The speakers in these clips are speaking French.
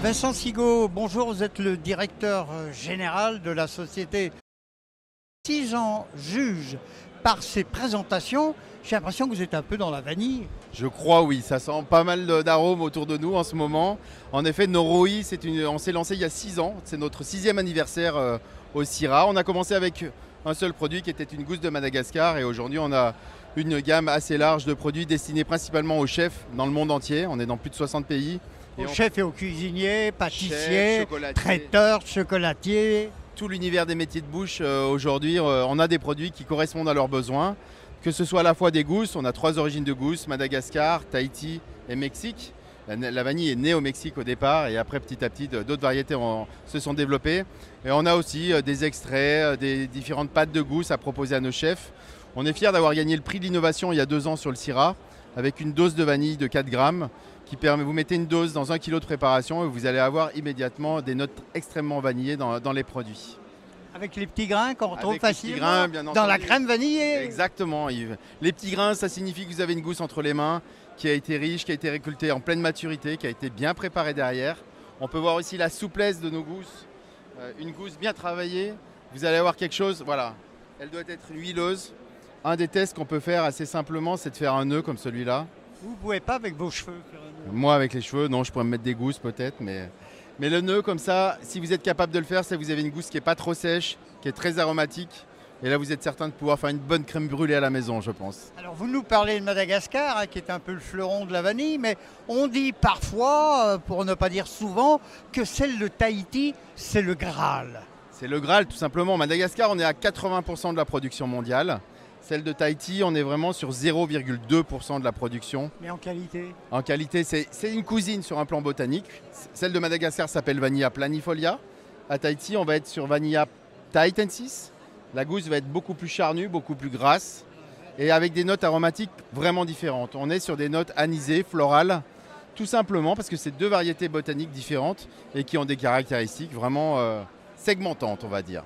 Vincent Sigaud, bonjour, vous êtes le directeur général de la société. Si j'en juge par ces présentations, j'ai l'impression que vous êtes un peu dans la vanille. Je crois oui, ça sent pas mal d'arômes autour de nous en ce moment. En effet, Noroi, on s'est lancé il y a 6 ans, c'est notre 6e anniversaire au Syrah. On a commencé avec un seul produit qui était une gousse de Madagascar et aujourd'hui on a une gamme assez large de produits destinés principalement aux chefs dans le monde entier. On est dans plus de 60 pays. Aux chefs et aux cuisiniers, pâtissiers, traiteurs, chocolatiers. Tout l'univers des métiers de bouche, aujourd'hui, on a des produits qui correspondent à leurs besoins. Que ce soit à la fois des gousses, on a 3 origines de gousses, Madagascar, Tahiti et Mexique. La vanille est née au Mexique au départ et après petit à petit d'autres variétés se sont développées. Et on a aussi des extraits, des différentes pâtes de gousses à proposer à nos chefs. On est fiers d'avoir gagné le prix de l'innovation il y a 2 ans sur le Syrah avec une dose de vanille de 4 grammes qui permet, vous mettez une dose dans 1 kg de préparation et vous allez avoir immédiatement des notes extrêmement vanillées dans les produits. Avec les petits grains qu'on retrouve facilement bien dans entendu. la crème vanillée. Exactement Yves. Les petits grains, ça signifie que vous avez une gousse entre les mains qui a été riche, qui a été récoltée en pleine maturité, qui a été bien préparée derrière. On peut voir aussi la souplesse de nos gousses. Une gousse bien travaillée, vous allez avoir quelque chose, voilà. Elle doit être huileuse. Un des tests qu'on peut faire assez simplement, c'est de faire un nœud comme celui-là. Vous ne pouvez pas avec vos cheveux faire un nœud. Moi avec les cheveux, non, je pourrais me mettre des gousses peut-être, mais le nœud comme ça, si vous êtes capable de le faire, c'est que vous avez une gousse qui n'est pas trop sèche, qui est très aromatique. Et là, vous êtes certain de pouvoir faire une bonne crème brûlée à la maison, je pense. Alors, vous nous parlez de Madagascar, qui est un peu le fleuron de la vanille, mais on dit parfois, pour ne pas dire souvent, que celle de Tahiti, c'est le Graal. C'est le Graal, tout simplement. Madagascar, on est à 80% de la production mondiale. Celle de Tahiti, on est vraiment sur 0,2% de la production. Mais en qualité? En qualité, c'est une cousine sur un plan botanique. Celle de Madagascar s'appelle Vanilla planifolia. À Tahiti, on va être sur Vanilla tahitensis. La gousse va être beaucoup plus charnue, beaucoup plus grasse et avec des notes aromatiques vraiment différentes. On est sur des notes anisées, florales, tout simplement parce que c'est 2 variétés botaniques différentes et qui ont des caractéristiques vraiment segmentantes, on va dire.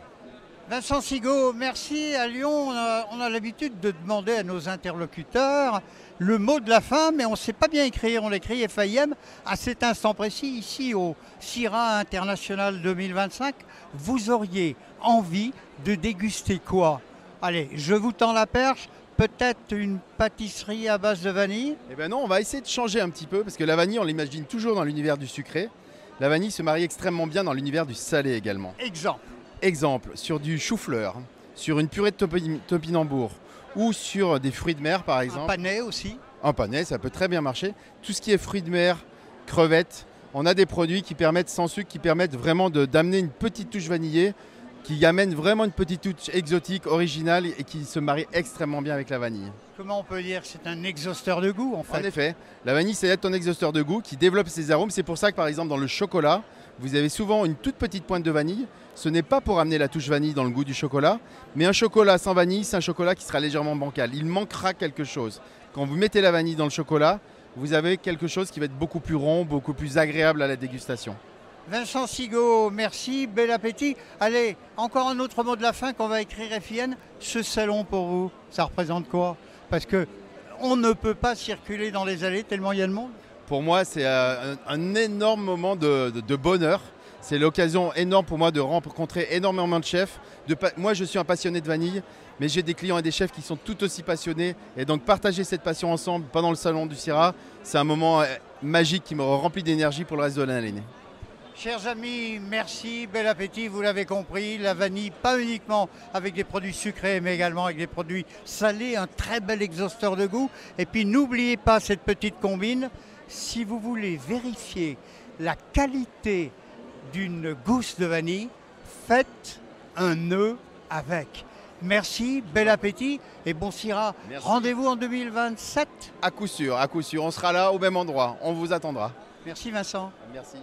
Vincent Sigaud, merci. À Lyon, on a l'habitude de demander à nos interlocuteurs le mot de la fin, mais on ne sait pas bien écrire. On l'écrit FAIM à cet instant précis, ici au Syrah International 2025. Vous auriez envie de déguster quoi? Allez, je vous tends la perche. Peut-être une pâtisserie à base de vanille? Eh bien non, on va essayer de changer un petit peu parce que la vanille, on l'imagine toujours dans l'univers du sucré. La vanille se marie extrêmement bien dans l'univers du salé également. Exemple, sur du chou-fleur, sur une purée de topinambour ou sur des fruits de mer par exemple. Un panais aussi. Un panais, ça peut très bien marcher. Tout ce qui est fruits de mer, crevettes, on a des produits qui permettent sans sucre, qui permettent vraiment d'amener une petite touche vanillée, qui amène vraiment une petite touche exotique, originale et qui se marie extrêmement bien avec la vanille. Comment on peut dire que c'est un exhausteur de goût en fait? En effet, la vanille c'est être un exhausteur de goût qui développe ses arômes. C'est pour ça que par exemple dans le chocolat, vous avez souvent une toute petite pointe de vanille. Ce n'est pas pour amener la touche vanille dans le goût du chocolat, mais un chocolat sans vanille, c'est un chocolat qui sera légèrement bancal. Il manquera quelque chose. Quand vous mettez la vanille dans le chocolat, vous avez quelque chose qui va être beaucoup plus rond, beaucoup plus agréable à la dégustation. Vincent Sigaud, merci, bel appétit. Allez, encore un autre mot de la fin qu'on va écrire FIN. Ce salon pour vous, ça représente quoi? Parce qu'on ne peut pas circuler dans les allées tellement il y a de monde. Pour moi, c'est un énorme moment de bonheur. C'est l'occasion énorme pour moi de rencontrer énormément de chefs. Moi, je suis un passionné de vanille, mais j'ai des clients et des chefs qui sont tout aussi passionnés. Et donc, partager cette passion ensemble pendant le salon du Syrah, c'est un moment magique qui me remplit d'énergie pour le reste de l'année. Chers amis, merci, bel appétit, vous l'avez compris, la vanille, pas uniquement avec des produits sucrés, mais également avec des produits salés, un très bel exhausteur de goût. Et puis n'oubliez pas cette petite combine, si vous voulez vérifier la qualité d'une gousse de vanille, faites un nœud avec. Merci, bel appétit et bon Syrah. Rendez-vous en 2027. À coup sûr, on sera là au même endroit, on vous attendra. Merci Vincent. Merci.